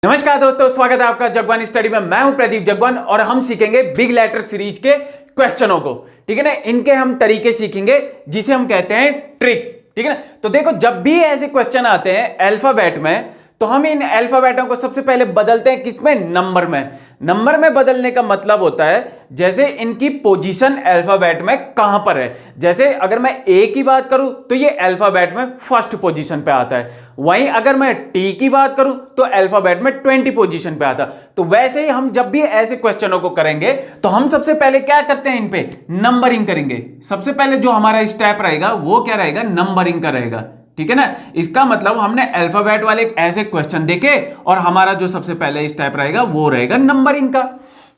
नमस्कार दोस्तों, स्वागत है आपका जगवान स्टडी में। मैं हूं प्रदीप जगवान और हम सीखेंगे बिग लेटर सीरीज के क्वेश्चनों को। ठीक है ना, इनके हम तरीके सीखेंगे जिसे हम कहते हैं ट्रिक। ठीक है ना, तो देखो जब भी ऐसे क्वेश्चन आते हैं अल्फाबेट में तो हम इन अल्फाबेटों को सबसे पहले बदलते हैं किसमें? नंबर में। नंबर में बदलने का मतलब होता है जैसे इनकी पोजीशन अल्फाबेट में कहां पर है। जैसे अगर मैं ए की बात करूं तो ये अल्फाबेट में फर्स्ट पोजीशन पे आता है, वहीं अगर मैं टी की बात करूं तो अल्फाबेट में 20 पोजीशन पे आता है। तो वैसे ही हम जब भी ऐसे क्वेश्चनों को करेंगे तो हम सबसे पहले क्या करते हैं, इन पे नंबरिंग करेंगे। सबसे पहले जो हमारा स्टेप रहेगा वो क्या रहेगा? नंबरिंग का रहेगा। ठीक है ना, इसका मतलब हमने अल्फाबेट वाले ऐसे क्वेश्चन देखे और हमारा जो सबसे पहले स्टेप रहेगा वो रहेगा नंबरिंग का।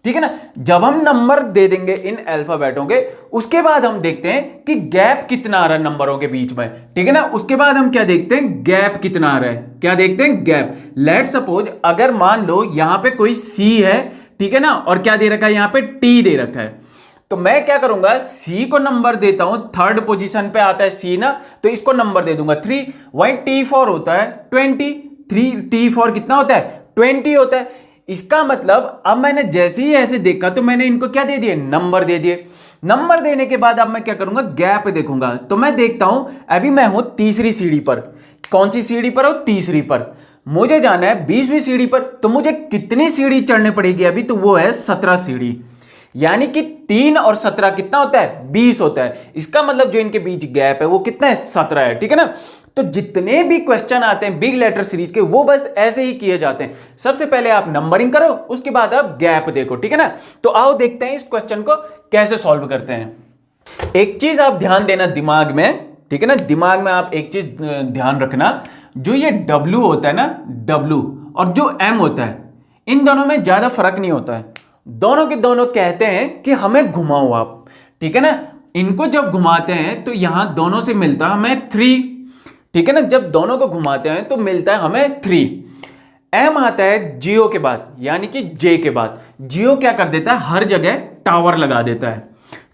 ठीक है ना, जब हम नंबर दे देंगे इन अल्फाबेटों के उसके बाद हम देखते हैं कि गैप कितना आ रहा है नंबरों के बीच में। ठीक है ना, उसके बाद हम क्या देखते हैं? गैप कितना आ रहा है। क्या देखते हैं? गैप। लेट सपोज अगर मान लो यहां पे कोई सी है, ठीक है ना, और क्या दे रखा है? यहां पे टी दे रखा है, तो मैं क्या करूंगा? सी को नंबर देता हूं, थर्ड पोजीशन पे आता है सी ना, तो इसको नंबर दे दूंगा 3। वहीं T4 होता है 20। T4 कितना होता है? 20 होता है। इसका मतलब अब मैंने जैसे ही ऐसे देखा तो मैंने इनको क्या दे दिए? नंबर दे दिए। नंबर देने के बाद अब मैं क्या करूंगा? गैप देखूंगा। तो मैं देखता हूं अभी मैं हूं तीसरी सीढ़ी पर। कौन सी सीढ़ी पर हो? तीसरी पर। मुझे जाना है 20वीं सीढ़ी पर, तो मुझे कितनी सीढ़ी चढ़ने पड़ेगी अभी? तो वो है 17 सीढ़ी। यानी कि 3 और 17 कितना होता है? 20 होता है। इसका मतलब जो इनके बीच गैप है वो कितना है? 17 है। ठीक है ना, तो जितने भी क्वेश्चन आते हैं बिग लेटर सीरीज के वो बस ऐसे ही किए जाते हैं। सबसे पहले आप नंबरिंग करो, उसके बाद आप गैप देखो। ठीक है ना, तो आओ देखते हैं इस क्वेश्चन को कैसे सॉल्व करते हैं। एक चीज आप ध्यान देना दिमाग में, ठीक है ना, दिमाग में आप एक चीज ध्यान रखना, जो ये W होता है ना, W और जो M होता है, इन दोनों में ज्यादा फर्क नहीं होता है। दोनों के दोनों कहते हैं कि हमें घुमाओ आप। ठीक है ना, इनको जब घुमाते हैं तो यहां दोनों से मिलता है हमें 3। ठीक है ना, जब दोनों को घुमाते हैं तो मिलता है हमें 3। एम आता है जियो के बाद, यानी कि जे के बाद। जियो क्या कर देता है? हर जगह टावर लगा देता है।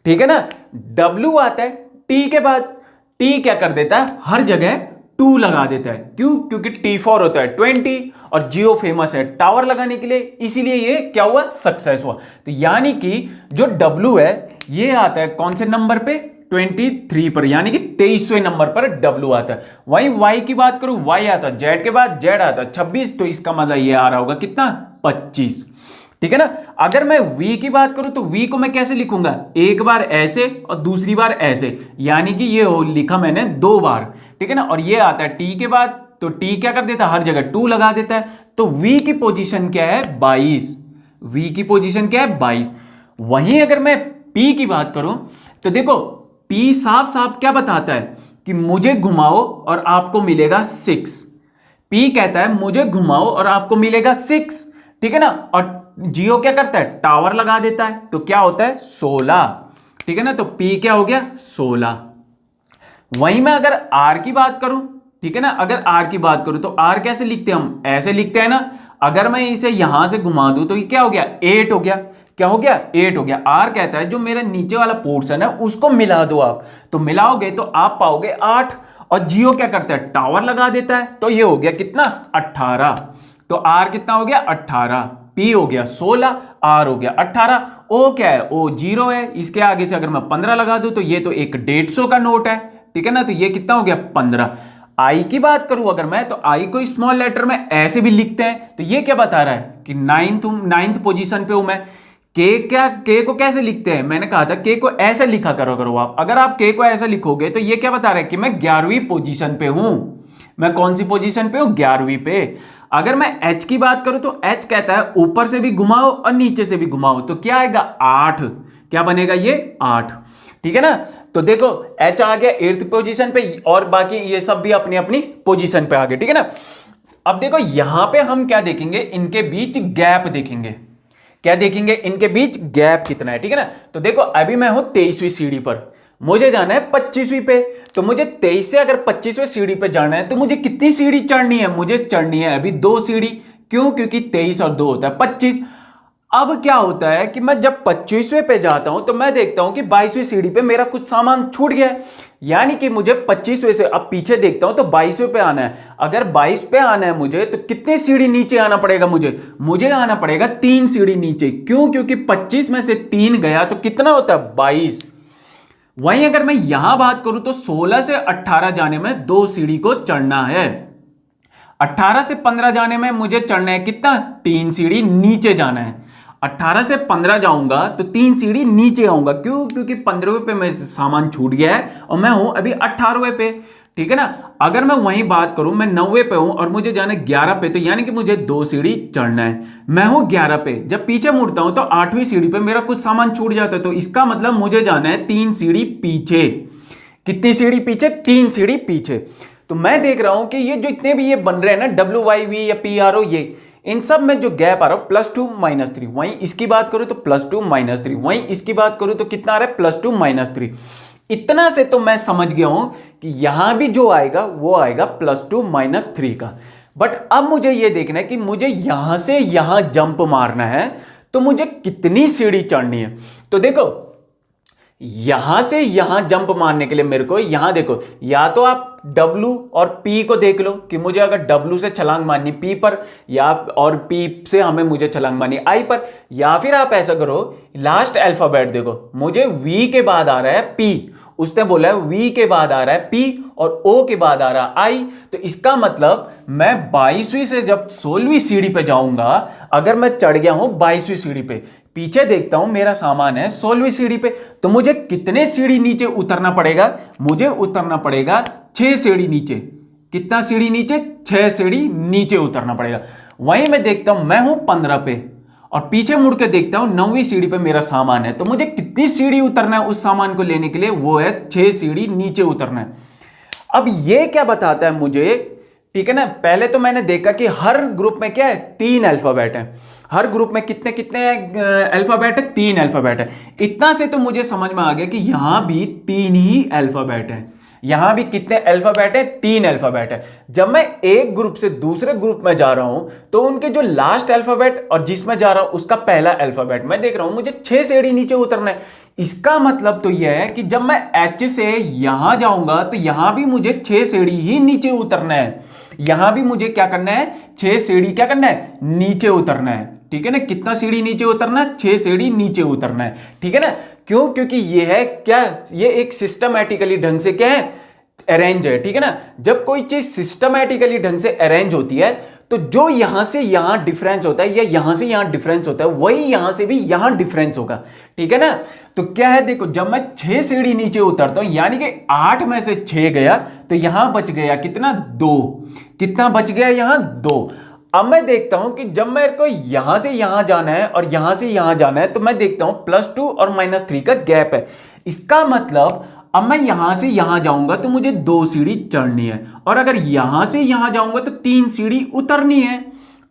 ठीक है ना, डब्ल्यू आता है टी के बाद। टी क्या कर देता है? हर जगह 2 लगा देता है। क्यों? क्योंकि T4 होता है 20 और जियो फेमस है टावर लगाने के लिए, इसीलिए ये क्या हुआ? सक्सेस हुआ। तो यानी कि जो W है ये आता है कौन से नंबर पे? 23 पर, यानी कि 23वें नंबर पर W आता है। वहीं Y की बात करूं, Y आता है Z के बाद, Z आता है 26, तो इसका मतलब ये आ रहा होगा कितना? 25। ठीक है ना, अगर मैं V की बात करूं तो V को मैं कैसे लिखूंगा? एक बार ऐसे और दूसरी बार ऐसे, यानी कि ये लिखा मैंने 2 बार। ठीक है ना, और ये आता है T के बाद, तो T क्या कर देता है? हर जगह 2 लगा देता है। तो V की पोजीशन क्या है? 22। V की पोजीशन क्या है? 22। वहीं अगर मैं P की बात करूं तो देखो P साफ साफ क्या बताता है कि मुझे घुमाओ और आपको मिलेगा 6। P कहता है मुझे घुमाओ और आपको मिलेगा 6। ठीक है ना, और जियो क्या करता है? टावर लगा देता है, तो क्या होता है? 16। ठीक है ना, तो P क्या हो गया? 16। वहीं मैं अगर R की बात करूं, ठीक है ना, अगर R की बात करूं तो R कैसे लिखते हैं? हम ऐसे लिखते हैं ना। अगर मैं इसे यहां से घुमा दूं तो ये क्या हो गया? 8 हो गया। क्या हो गया? 8 हो गया। R कहता है जो मेरा नीचे वाला पोर्शन है उसको मिला दो आप, तो मिलाओगे तो आप पाओगे 8। और जियो क्या करता है? टावर लगा देता है, तो ये हो गया कितना? 18। तो R कितना हो गया? 18। P हो गया 16, R हो गया 18। O क्या है? O 0 है। इसके आगे से अगर मैं 15 लगा दूं तो ये तो एक 150 का नोट है। ठीक है ना, तो ये कितना हो गया? 15। आई की बात करूं अगर मैं, तो आई को स्मॉल लेटर में ऐसे भी लिखते हैं, तो ये क्या बता रहा है कि नाइन्थ पोजीशन पे हूं मैं। के को कैसे लिखते हैं? मैंने कहा था के को ऐसे लिखा करो आप। अगर आप के को ऐसे लिखोगे तो ये क्या बता रहा है कि मैं 11वीं पोजीशन पे हूं। मैं कौन सी पोजीशन पे हूं? 11वीं पे। अगर मैं एच की बात करूं तो एच कहता है ऊपर से भी घुमाओ और नीचे से भी घुमाओ, तो क्या आएगा? 8। क्या बनेगा? ये 8। ठीक है ना, तो देखो एच आ गया 8th पोजीशन पे और बाकी ये सब भी अपनी अपनी पोजीशन पे आ गए। ठीक है ना, अब देखो यहां पे हम क्या देखेंगे? इनके बीच गैप देखेंगे। क्या देखेंगे? इनके बीच गैप कितना है। ठीक है ना, तो देखो अभी मैं हूं 23वीं सीढ़ी पर, मुझे जाना है 25वीं पे। तो मुझे 23 से अगर 25वीं सीढ़ी पे जाना है तो मुझे कितनी सीढ़ी चढ़नी है? मुझे चढ़नी है अभी 2 सीढ़ी। क्यों? क्योंकि 23 और 2 होता है 25। अब क्या होता है कि मैं जब 25वें पे जाता हूं तो मैं देखता हूं कि 22वीं सीढ़ी पे मेरा कुछ सामान छूट गया है, यानी कि मुझे 25वें से अब पीछे देखता हूं तो 22वें पे आना है। अगर 22 पे आना है मुझे तो कितने सीढ़ी नीचे आना पड़ेगा? मुझे आना पड़ेगा 3 सीढ़ी नीचे। क्यों? क्योंकि 25 में से 3 गया तो कितना होता है? 22। वहीं अगर मैं यहां बात करूं तो 16 से 18 जाने में 2 सीढ़ी को चढ़ना है। 18 से 15 जाने में मुझे चढ़ना है कितना? 3 सीढ़ी नीचे जाना है। 18 से 15 जाऊंगा तो 3 सीढ़ी नीचे आऊंगा। क्यों? क्योंकि 15वें पे मेरे सामान छूट गया है और मैं हूं अभी 18वें पे, ठीक है ना। अगर मैं वहीं बात करूं, मैं 9वें पे हूं और मुझे जाना है 11 पे, तो यानी कि मुझे 2 सीढ़ी चढ़ना है। मैं हूं 11 पे, जब पीछे मुड़ता हूं तो 8वीं सीढ़ी पे मेरा कुछ सामान छूट जाता है, तो इसका मतलब मुझे जाना है 3 सीढ़ी पीछे। कितनी सीढ़ी पीछे? 3 सीढ़ी पीछे। तो मैं देख रहा हूं कि ये जो इतने भी ये बन रहे हैं ना WYV या PRO, ये इन सब में जो गैप आ रहा है +2 -3। वहीं इसकी बात करूं तो +2 -3, वहीं इसकी बात करूं तो कितना आ रहा है? +2 -3। इतना से तो मैं समझ गया हूं कि यहां भी जो आएगा वो आएगा +2 -3 का। बट अब मुझे ये देखना है कि मुझे यहां से यहां जंप मारना है तो मुझे कितनी सीढ़ी चढ़नी है। तो देखो, यहां से यहां जंप मारने के लिए मेरे को यहां देखो, या तो आप W और P को देख लो कि मुझे अगर W से छलांग मारनी P पर, या और P से मुझे छलांग मारनी I पर, या फिर आप ऐसा करो, लास्ट अल्फाबेट देखो, मुझे V के बाद आ रहा है P, उसने बोला है V के बाद आ रहा है P और O के बाद आ रहा है I। तो इसका मतलब मैं 22वीं से जब 16वीं सीढ़ी पे जाऊंगा, अगर मैं चढ़ गया हूं 22वीं सीढ़ी पे, पीछे देखता हूं मेरा सामान है 16वीं सीढ़ी पे, तो मुझे कितने सीढ़ी नीचे उतरना पड़ेगा? मुझे उतरना पड़ेगा 6 सीढ़ी नीचे। कितना सीढ़ी नीचे? 6 सीढ़ी नीचे उतरना पड़ेगा। वहीं मैं देखता हूं मैं हूं 15 पे और पीछे मुड़ के देखता हूं 9वीं सीढ़ी पे मेरा सामान है, तो मुझे कितनी सीढ़ी उतरना है उस सामान को लेने के लिए? वो है 6 सीढ़ी नीचे उतरना है। अब ये क्या बताता है मुझे, ठीक है ना। पहले तो मैंने देखा कि हर ग्रुप में क्या है? 3 अल्फाबेट है। हर ग्रुप में कितने कितने अल्फाबेट है? 3 अल्फाबेट है। इतना से तो मुझे समझ में आ गया कि यहां भी 3 ही अल्फाबेट है। यहां भी कितने अल्फाबेट है? 3 अल्फाबेट है। जब मैं एक ग्रुप से दूसरे ग्रुप में जा रहा हूं तो उनके जो लास्ट अल्फाबेट और जिसमें जा रहा हूं उसका पहला अल्फाबेट मैं देख रहा हूं, मुझे 6 सीढ़ी नीचे उतरना है। इसका मतलब तो यह है कि जब मैं H से यहां जाऊंगा तो यहां भी मुझे 6 सीढ़ी ही नीचे उतरना है। यहां भी मुझे क्या करना है? 6 सीढ़ी क्या करना है? नीचे उतरना है, ठीक है ना। कितना सीढ़ी नीचे उतरना है? 6 सीढ़ी नीचे उतरना है, ठीक है ना। क्यों? क्योंकि ये है क्या? ये एक सिस्टमैटिकली ढंग से क्या है? अरेंज है, ठीक है ना। जब कोई चीज सिस्टमैटिकली ढंग से अरेंज होती है तो जो यहां से यहां डिफरेंस होता है या यहां से यहां डिफरेंस होता है वही यहां से भी यहां डिफरेंस होगा, ठीक है ना। तो क्या है, देखो, जब मैं 6 सीढ़ी नीचे उतरता हूं यानी कि 8 में से 6 गया तो यहां बच गया कितना? 2। कितना बच गया? यहां 2। अब मैं देखता हूं कि जब मेरे को यहां से यहां जाना है और यहां से यहां जाना है तो मैं देखता हूं +2 और -3 का गैप है। इसका मतलब अब मैं यहां से यहां जाऊंगा तो मुझे 2 सीढ़ी चढ़नी है और अगर यहां से यहां जाऊंगा तो 3 सीढ़ी उतरनी है,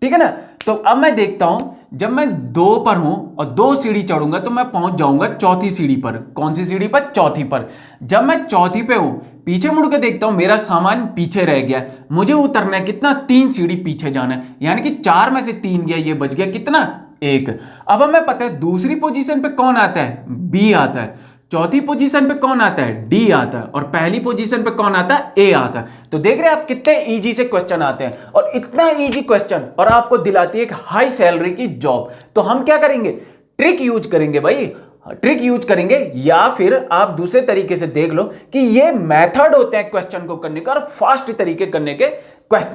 ठीक है ना। तो अब मैं देखता हूं जब मैं 2 पर हूं और 2 सीढ़ी चढ़ूंगा तो मैं पहुंच जाऊंगा चौथी सीढ़ी पर। कौन सी सीढ़ी पर? चौथी पर। जब मैं चौथी पे हूं, पीछे मुड़ के देखता हूं मेरा सामान पीछे रह गया, मुझे उतरना है कितना? 3 सीढ़ी पीछे जाना है, यानी कि 4 में से 3 गया, ये बच गया कितना? 1। अब हमें पता है दूसरी पोजीशन पे कौन आता है? B आता है। चौथी पोजीशन पे कौन आता है? D आता है। और पहली पोजीशन पे कौन आता है? A आता है। तो देख रहे हैं आप कितने इजी से क्वेश्चन आते हैं, और इतना इजी क्वेश्चन और आपको दिलाती है एक हाई सैलरी की जॉब। तो हम क्या करेंगे? ट्रिक यूज करेंगे भाई, ट्रिक यूज करेंगे। या फिर आप दूसरे तरीके से देख लो कि ये मेथड होते हैं क्वेश्चन को करने का और फास्ट तरीके करने के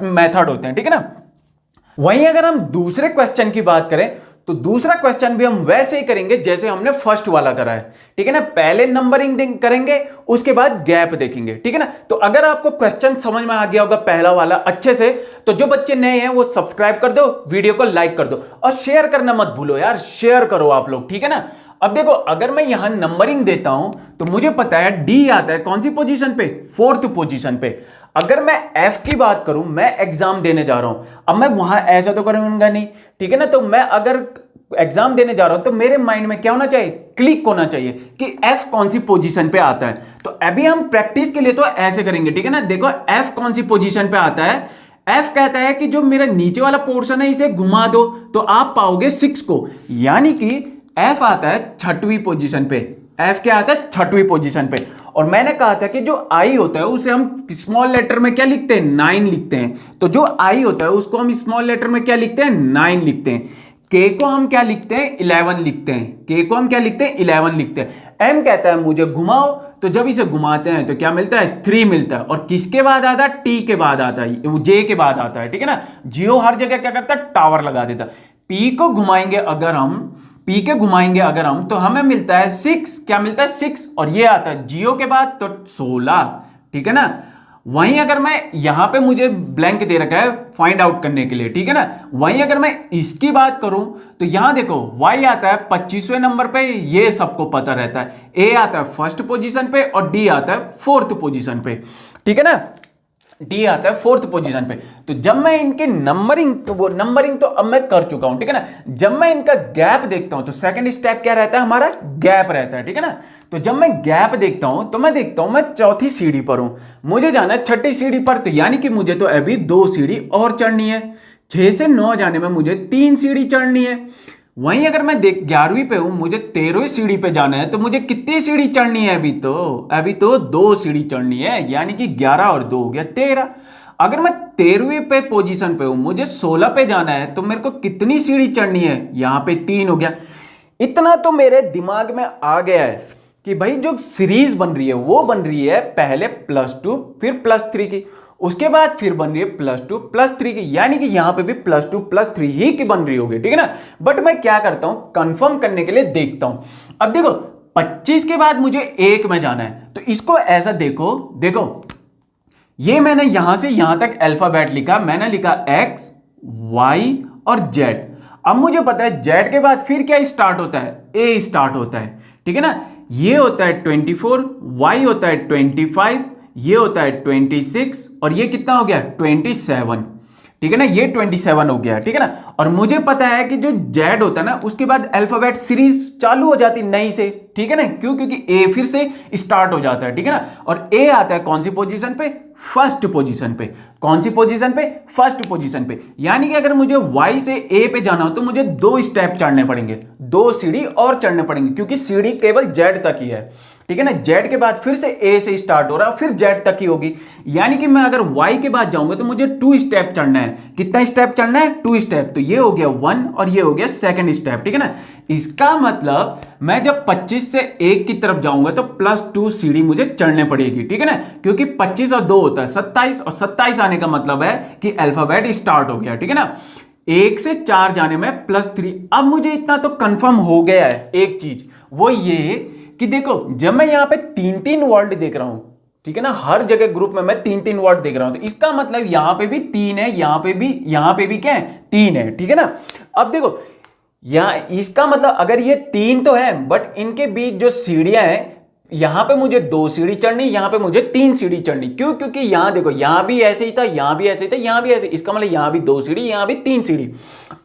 मेथड होते हैं, ठीक है ना। वहीं अगर हम दूसरे क्वेश्चन की बात करें तो दूसरा क्वेश्चन भी हम वैसे ही करेंगे जैसे हमने फर्स्ट वाला करा है, ठीक है ना। पहले नंबरिंग करेंगे, उसके बाद गैप देखेंगे, ठीक है ना। तो अगर आपको क्वेश्चन समझ में आ गया होगा पहला वाला अच्छे से, तो जो बच्चे नए हैं वो सब्सक्राइब कर दो, वीडियो को लाइक कर दो और शेयर करना मत भूलो यार, शेयर करो आप लोग, ठीक है ना। अब देखो, अगर मैं यहां नंबरिंग देता हूं तो मुझे पता है D आता है कौन सी पोजीशन पे? 4th पोजीशन पे। अगर मैं F की बात करूं, मैं एग्जाम देने जा रहा हूं, अब मैं वहां ऐसा तो करूंगा नहीं, ठीक है ना। तो मैं अगर एग्जाम देने जा रहा हूं तो मेरे माइंड में क्या होना चाहिए? क्लिक होना चाहिए कि F कौन सी पोजीशन पे आता है। तो अभी हम प्रैक्टिस के लिए तो ऐसे करेंगे, ठीक है ना। देखो F कौन सी पोजीशन पे आता है? एफ कहता है कि जो मेरा नीचे वाला पोर्शन है इसे घुमा दो, तो आप पाओगे 6 को, यानी कि एफ आता है 6वीं पोजीशन पे। एफ क्या आता है? 6वीं पोजीशन पे। और मैंने कहा था कि जो आई होता है उसे हम स्मॉल लेटर में क्या लिखते हैं? 9 लिखते हैं। तो जो आई होता है उसको हम स्मॉल लेटर में क्या लिखते हैं? 9 लिखते हैं। के को हम क्या लिखते हैं? 11 लिखते हैं। के को हम क्या लिखते हैं? 11 लिखते हैं। एम कहता है मुझे घुमाओ, तो जब इसे घुमाते हैं तो क्या मिलता है? 3 मिलता है। और किसके बाद आता है? टी के बाद आता है, जे के बाद आता है, ठीक है ना। जियो हर जगह क्या करता है? टावर लगा देता है। पी को घुमाएंगे अगर हम, पी के घुमाएंगे अगर हम, तो हमें मिलता है 6। क्या मिलता है? 6। और ये आता है जियो के बाद तो 16, ठीक है ना। वहीं अगर मैं यहां पे मुझे ब्लैंक दे रखा है फाइंड आउट करने के लिए, ठीक है ना। वहीं अगर मैं इसकी बात करूं तो यहां देखो y आता है 25वें नंबर पे, ये सबको पता रहता है। ए आता है 1st पोजीशन पे और डी आता है 4th पोजीशन पे, ठीक है ना। डी आता है 4th पोजीशन पे। तो जब मैं इनके नंबरिंग, तो वो नंबरिंग तो अब मैं कर चुका हूं, ठीक है ना। जब मैं इनका गैप देखता हूं तो सेकंड स्टेप क्या रहता है? हमारा गैप रहता है, ठीक है ना। तो जब मैं गैप देखता हूं तो मैं देखता हूं मैं 4थी सीढ़ी पर हूं, मुझे जाना है 6ठी सीढ़ी पर, तो यानी कि मुझे तो अभी 2 सीढ़ी और चढ़नी है। 6 से 9 जाने में मुझे 3 सीढ़ी चढ़नी है। वहीं अगर मैं 11वीं पे हूं, मुझे 13वीं सीढ़ी पे जाना है, तो मुझे कितनी सीढ़ी चढ़नी है? अभी तो 2 सीढ़ी चढ़नी है, यानी कि 11 और 2 हो गया 13। अगर मैं 13वीं पे पोजीशन पे हूं, मुझे 16 पे जाना है, तो मेरे को कितनी सीढ़ी चढ़नी है? यहां पे 3 हो गया। इतना तो मेरे दिमाग में आ गया है कि भाई जो सीरीज बन रही है वो बन रही है पहले +2 फिर +3 की, उसके बाद फिर बन रही है +2 +3 की, यानी कि यहां पे भी +2 +3 ही की बन रही होगी, ठीक है ना। बट मैं क्या करता हूं, कंफर्म करने के लिए देखता हूं। अब देखो 25 के बाद मुझे 1 में जाना है, तो इसको ऐसा देखो, ये मैंने यहां से यहां तक अल्फाबेट लिखा, मैंने लिखा X Y और Z। अब मुझे पता है Z के बाद फिर क्या स्टार्ट होता है? A स्टार्ट होता है, ठीक है ना। ये होता है 24, Y होता है 25, ये होता है 26 और ये कितना हो गया? 27, ठीक है ना। ये 27 हो गया, ठीक है ना। और मुझे पता है कि जो Z होता है ना, उसके बाद अल्फाबेट सीरीज चालू हो जाती नई से, ठीक है ना। क्यों? क्योंकि A फिर से स्टार्ट हो जाता है, ठीक है ना। और A आता है कौन सी पोजीशन पे? 1st पोजीशन पे। कौन सी पोजीशन पे? 1st पोजीशन पे। यानी कि अगर मुझे Y से A पे जाना हो तो मुझे 2 स्टेप चढ़ने पड़ेंगे, 2 सीढ़ी और चढ़ने पड़ेंगे, क्योंकि सीढ़ी केवल Z तक ही है, ठीक है ना। Z के बाद फिर से A से स्टार्ट हो रहा है, फिर Z तक ही होगी। यानी कि मैं अगर Y के बाद जाऊंगा तो मुझे 2 स्टेप चढ़ना है। कितना स्टेप चढ़ना है? 2 स्टेप। तो ये हो गया 1 और ये हो गया 2nd स्टेप, ठीक है ना। इसका मतलब मैं जब 25 से 1 की तरफ जाऊंगा तो +2 सीढ़ी मुझे चढ़ने पड़ेगी, ठीक है ना। क्योंकि 25 और 2 होता है 27, और 27 आने का मतलब है कि अल्फाबेट स्टार्ट हो गया, ठीक है ना। 1 से 4 जाने में +3। अब मुझे इतना तो कंफर्म हो गया है एक चीज, वो ये कि देखो जब मैं यहां पे 3-3 वर्ड देख रहा हूं, ठीक है ना, हर जगह ग्रुप में मैं 3-3 वर्ड देख रहा हूं, तो इसका मतलब यहां पे भी 3 है, यहां पे भी क्या है? 3 है, ठीक है ना। अब देखो यहां इसका मतलब अगर ये 3 तो है, बट इनके बीच जो सीढ़ियां हैं, यहां पे मुझे 2 सीढ़ी चढ़नी, यहां पे मुझे 3 सीढ़ी चढ़नी। क्यों? क्योंकि यहां देखो यहां भी ऐसे ही था, यहां भी ऐसे ही था, यहां भी ऐसे, इसका मतलब यहां भी 2 सीढ़ी, यहां भी 3 सीढ़ी।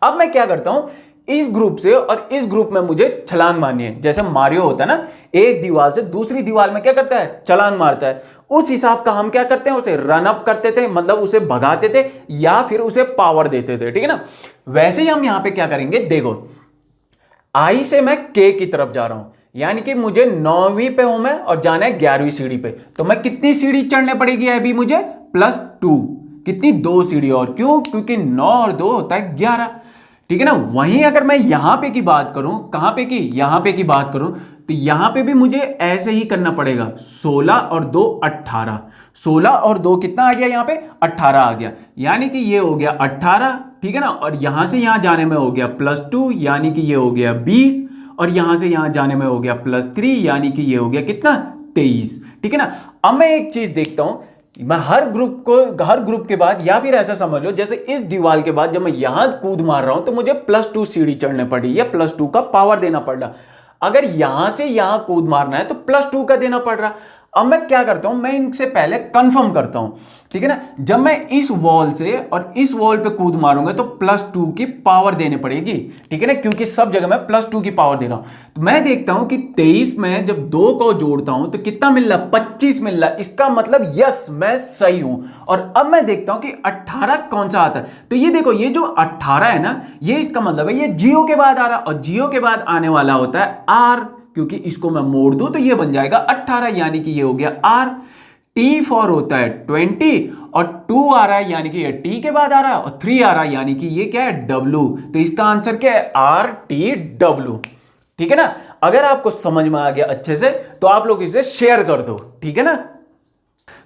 अब मैं क्या करता हूं, इस ग्रुप से और इस ग्रुप में मुझे छलांग मारनी है। जैसे मारियो होता है ना, एक दीवार से दूसरी दीवार में क्या करता है? छलांग मारता है। उस हिसाब का हम क्या करते हैं, उसे रन अप करते थे, मतलब उसे भगाते थे या फिर उसे पावर देते थे, ठीक है ना। वैसे ही हम यहां पे क्या करेंगे, देखो आई से मैं के की तरफ जा रहा हूं, यानी कि मुझे 9वीं पे हूं मैं और जाना है 11वीं सीढ़ी पे, तो मैं कितनी सीढ़ी चढ़ने पड़ेगी अभी मुझे? +2। कितनी? 2 सीढ़ी और। क्यों? क्योंकि 9 और 2 होता है 11, ठीक है ना। वहीं अगर मैं यहां पे की बात करूं, कहां पे की? यहां पे की बात करूं, तो यहां पे भी मुझे ऐसे ही करना पड़ेगा। 16 और 2 18, 16 और 2 कितना आ गया? यहां पे 18 आ गया, यानी कि ये हो गया 18, ठीक है ना। और यहां से यहां जाने में हो गया +2, यानी कि ये हो गया 20, और यहां से यहां जाने में हो गया +3, यानी कि ये हो गया कितना? 23, ठीक है ना। अब मैं एक चीज देखता हूं, मैं हर ग्रुप के बाद, या फिर ऐसा समझ लो जैसे इस दीवार के बाद जब मैं यहां कूद मार रहा हूं तो मुझे +2 सीढ़ी चढ़ने पड़ी या +2 का पावर देना पड़ रहा। अगर यहां से यहां कूद मारना है तो +2 का देना पड़ रहा। अब मैं क्या करता हूं, मैं इनसे पहले कंफर्म करता हूं, ठीक है ना। जब मैं इस वॉल से और इस वॉल पे कूद मारूंगा तो +2 की पावर देनी पड़ेगी, ठीक है ना, क्योंकि सब जगह मैं +2 की पावर दे रहा हूं। तो मैं देखता हूं कि 23 में जब 2 को जोड़ता हूं तो कितना मिल रहा, 25 मिल रहा। इसका मतलब यस मैं सही हूं। और अब मैं देखता हूं कि 18 कौन सा आता है। तो ये देखो, ये जो 18 है ना, ये इसका मतलब है ये 0 के बाद आ रहा, और 0 के बाद आने वाला होता है R, क्योंकि इसको मैं मोड़ दूं तो ये बन जाएगा 18, यानी कि ये हो गया R। T4 होता है 20, और 2 आ रहा है यानी कि ये T के बाद आ रहा है, और 3 आ रहा है यानी कि ये क्या है, W। तो इसका आंसर क्या है, RTW, ठीक है ना। अगर आपको समझ में आ गया अच्छे से तो आप लोग इसे शेयर कर दो, ठीक है ना।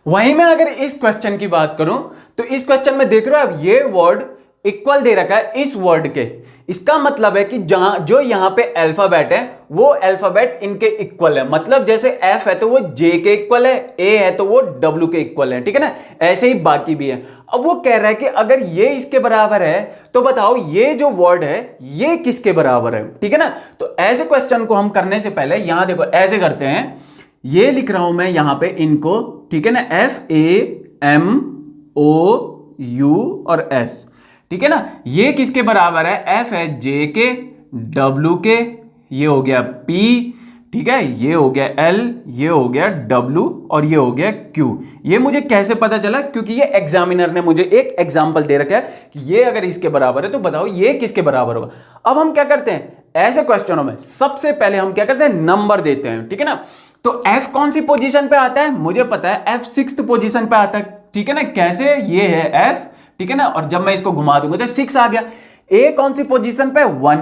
वहीं मैं अगर इस क्वेश्चन की बात करूं तो इस क्वेश्चन में देख रहे हो आप, ये वर्ड इक्वल दे रखा है इस वर्ड के। इसका मतलब है कि जहां जो यहां पे अल्फाबेट है वो अल्फाबेट इनके इक्वल है। मतलब जैसे F है तो वो J के इक्वल है, A है तो वो W के इक्वल है, ठीक है ना। ऐसे ही बाकी भी है। अब वो कह रहा है कि अगर ये इसके बराबर है तो बताओ ये जो वर्ड है ये किसके बराबर है, ठीक है ना। तो ऐसे क्वेश्चन को हम करने से पहले यहां देखो ऐसे करते हैं, ये लिख रहा हूं मैं यहां पे इनको, ठीक है ना, FAMOU और S, ठीक है ना। ये किसके बराबर है, F है J के, W के, ये हो गया P, ठीक है, ये हो गया L, ये हो गया W, और ये हो गया Q। ये मुझे कैसे पता चला, क्योंकि ये एग्जामिनर ने मुझे एक एग्जांपल दे रखा है कि ये अगर इसके बराबर है तो बताओ ये किसके बराबर होगा। अब हम क्या करते हैं, ऐसे क्वेश्चनों में सबसे पहले हम क्या करते हैं, नंबर देते हैं, ठीक है ना। तो F कौन सी पोजीशन पे आता है, मुझे पता है F 6th पोजीशन पे आता है, ठीक है ना। कैसे, ये है F, ठीक है ना, और जब मैं इसको घुमा दूंगा तो 6 आ गया। A कौन सी पोजीशन पे, 1।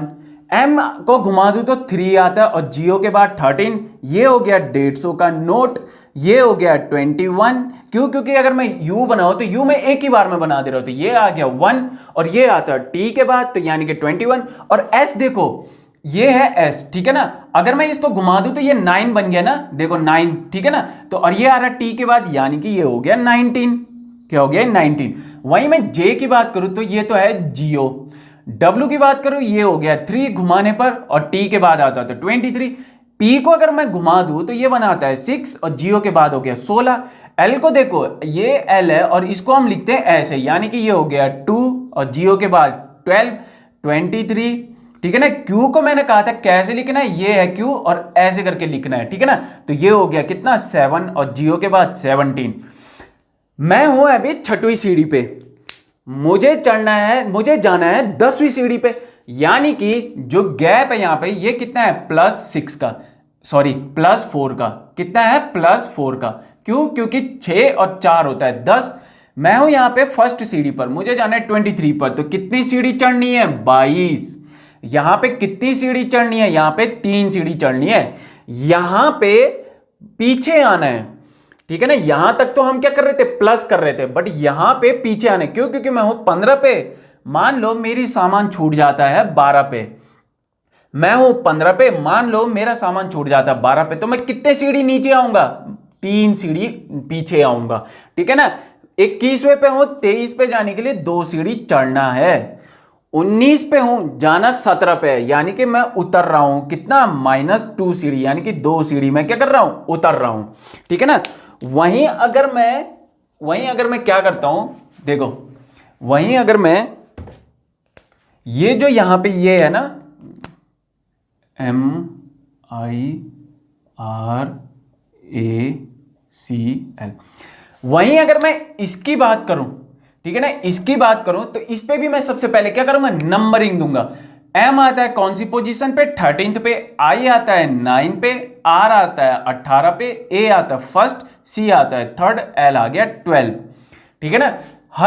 M को घुमा दूं तो 3 आता है, और 0 के बाद 13, ये हो गया 150 का नोट, ये हो गया 21। क्यों, क्योंकि अगर मैं U बनाऊं तो U में एक ही बार में बना दे रहा हूं, तो ये आ गया 1, और ये आता है T के बाद, तो यानी कि 21। और S देखो, ये है S, ठीक है ना। अगर मैं इसको घुमा दूं तो ये 9 बन गया ना, देखो 9, ठीक है ना। तो और ये आ रहा T के बाद, यानी कि ये हो गया 19, क्या हो गया 19। वहीं मैं J की बात करूं तो ये तो है 0, W की बात करूं ये हो गया 3 घुमाने पर, और T के बाद आता है तो 23। P को अगर मैं घुमा दूं तो ये बनाता है 6, और 0 के बाद हो गया 16। L को देखो, ये L है और इसको हम लिखते हैं ऐसे, यानी कि ये हो गया 2, और 0 के बाद 12, 23, ठीक है ना। Q को मैंने कहा था कैसे लिखना है, ये है Q और ऐसे करके लिखना है, ठीक है ना। तो ये हो गया कितना, 7, और 0 के बाद 17। मैं हूं अभी 6वीं सीढ़ी पे, मुझे चढ़ना है, मुझे जाना है 10वीं सीढ़ी पे, यानी कि जो गैप है यहां पे ये कितना है, +6 का, सॉरी +4 का, कितना है, +4 का। क्यों, क्योंकि 6 और 4 होता है 10। मैं हूं यहां पे फर्स्ट सीढ़ी पर, मुझे जाना है 23 पर, तो कितनी सीढ़ी चढ़नी है, 22। यहां पे कितनी सीढ़ी चढ़नी है, यहां पे 3 सीढ़ी चढ़नी है। यहां पे पीछे आना है, ठीक है ना। यहां तक तो हम क्या कर रहे थे, प्लस कर रहे थे, बट यहां पे पीछे आने, क्यों, क्योंकि मैं हूं 15 पे। मान लो मेरी सामान छूट जाता है 12 पे, मैं हूं 15 पे, मान लो मेरा सामान छूट जाता है 12 पे, तो मैं कितने सीढ़ी नीचे आऊंगा, 3 सीढ़ी पीछे आऊंगा, ठीक है ना। 21वें पे हूं, 23 पे जाने के लिए 2 सीढ़ी चढ़ना है। 19 पे हूं, जाना 17 पे है, यानी कि मैं उतर रहा हूं कितना, -2 सीढ़ी, यानी कि 2 सीढ़ी मैं क्या कर रहा हूं, उतर रहा हूं, ठीक है ना। वहीं अगर मैं क्या करता हूं, देखो, वहीं अगर मैं ये जो यहां पे ये है ना, MIRACL, वहीं अगर मैं इसकी बात करूं, ठीक है ना, इसकी बात करूं तो इस पे भी मैं सबसे पहले क्या करूंगा, नंबरिंग दूंगा। M आता है कौन सी पोजीशन पे, 13th पे, I आता है 9 पे, R आता है 18 पे, A आता है फर्स्ट, C आता है थर्ड, L आ गया 12, ठीक है ना।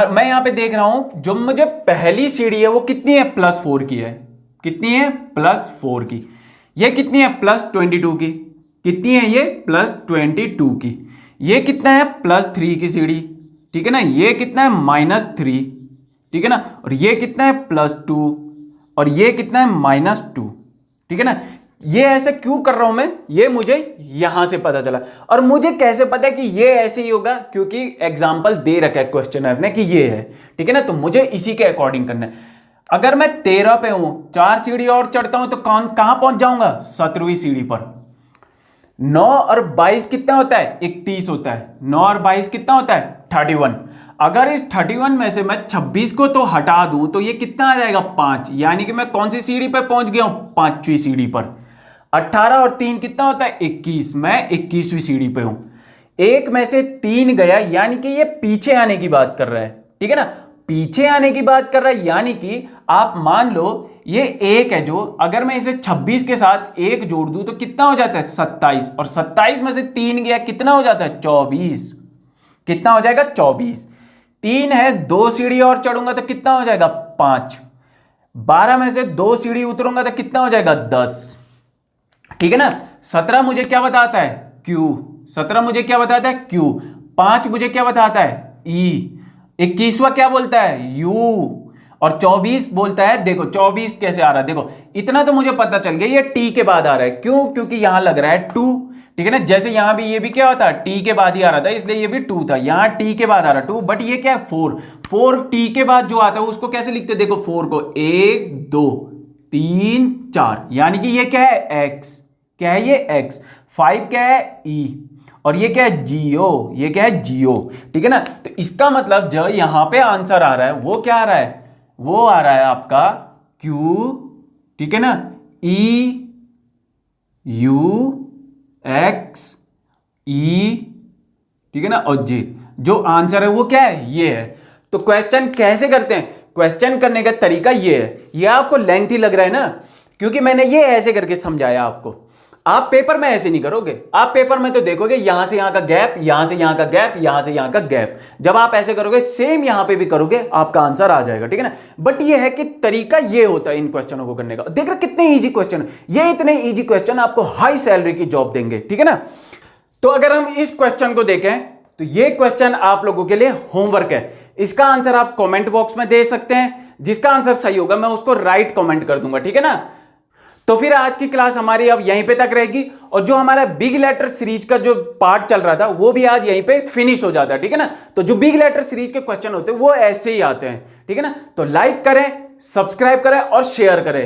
मैं यहां पे देख रहा हूं जो मुझे पहली सीढ़ी है वो कितनी है, +4 की है, कितनी है, +4 की। ये कितनी है, +22 की, कितनी है ये, +22 की। ये कितना है, +3 की सीढ़ी, ठीक है ना। ये कितना है, -3, ठीक है ना। और ये कितना है, +2, और ये कितना है, -2, ठीक है ना। ये ऐसे क्यों कर रहा हूं मैं, ये मुझे यहां से पता चला। और मुझे कैसे पता है कि ये ऐसे ही होगा, क्योंकि एग्जाम्पल दे रखा है क्वेश्चनर ने कि ये है, ठीक है ना। तो मुझे इसी के अकॉर्डिंग करना है। अगर मैं 13 पे हूं, 4 सीढ़ी और चढ़ता हूं तो कहां पहुंच जाऊंगा, 17वीं सीढ़ी पर। 9 और 22 कितना होता है? 31 होता है। 9 और 22 कितना होता है? 31। अगर इस 31 में से मैं 26 को तो हटा दूं तो ये कितना आ जाएगा? 5। यानी कि मैं कौन सी सीढ़ी पे पहुंच गया हूं? 5वीं सीढ़ी पर। 18 और 3 कितना होता है? 21। मैं 21वीं सीढ़ी पे हूं। एक में से 3 गया, यानी कि ये पीछे आने की बात कर रहा है, ठीक है ना, पीछे आने की बात कर रहा है। यानी कि आप मान लो ये 1 है, जो अगर मैं इसे 26 के साथ 1 जोड़ दूं तो कितना हो जाता है? 27। और 27 में से 3 गया, कितना हो जाता है? 24। कितना हो जाएगा? 24। 3 है, 2 सीढ़ी और चढ़ूंगा तो कितना हो जाएगा? 5। 12 में से 2 सीढ़ी उतरूंगा तो कितना हो जाएगा? 10। ठीक है ना। 17 मुझे क्या बताता है? क्यू। 17 मुझे क्या बताता है? क्यू। 5 मुझे क्या बताता है? ई। 21वां क्या बोलता है? यू। और 24 बोलता है, देखो 24 कैसे आ रहा है, देखो इतना तो मुझे पता चल गया, ये टी के बाद आ रहा है। क्यों? क्योंकि यहां लग रहा है 2, ठीक है ना। जैसे यहां भी ये भी क्या होता है? टी के बाद ही आ रहा था, इसलिए ये भी 2 था। यहां टी के बाद आ रहा 2, बट ये क्या है? 4। 4 टी के बाद जो आता है उसको कैसे लिखते? देखो 4 को 1 2 3 4, यानी कि ये क्या है? एक्स। क्या है ये? एक्स। 5 क्या है? ई। और ये क्या है? जियो। ये क्या है? जियो। ठीक है ना। तो इसका मतलब जो यहां पे आंसर आ रहा है वो क्या आ रहा है? वो आ रहा है आपका क्यू, ठीक है ना, ई यू एक्स ई, ठीक है ना, और जे। जो आंसर है वो क्या है? ये है। तो क्वेश्चन कैसे करते हैं? क्वेश्चन करने का तरीका ये है। ये आपको लेंथी लग रहा है ना, क्योंकि मैंने ये ऐसे करके समझाया आपको। आप पेपर में ऐसे नहीं करोगे। आप पेपर में तो देखोगे यहां से यहां का गैप, यहां से यहां का गैप, यहां से यहां का गैप। जब आप ऐसे करोगे सेम यहां पे भी करोगे, आपका आंसर आ जाएगा, ठीक है ना। बट ये है कि तरीका ये होता है इन क्वेश्चनों को करने का। देख रहे कितने इजी क्वेश्चन, ये इतने इजी क्वेश्चन आपको हाई सैलरी की जॉब देंगे, ठीक है ना। तो अगर हम इस क्वेश्चन को देखें तो ये क्वेश्चन आप लोगों के लिए होमवर्क है। इसका आंसर आप कमेंट बॉक्स में दे सकते हैं। जिसका आंसर सही होगा मैं उसको राइट कमेंट कर दूंगा, ठीक है ना। तो फिर आज की क्लास हमारी अब यहीं पे तक रहेगी, और जो हमारा बिग लेटर सीरीज का जो पार्ट चल रहा था वो भी आज यहीं पे फिनिश हो जाता है, ठीक है ना। तो जो बिग लेटर सीरीज के क्वेश्चन होते हैं वो ऐसे ही आते हैं, ठीक है ना। तो लाइक करें, सब्सक्राइब करें और शेयर करें।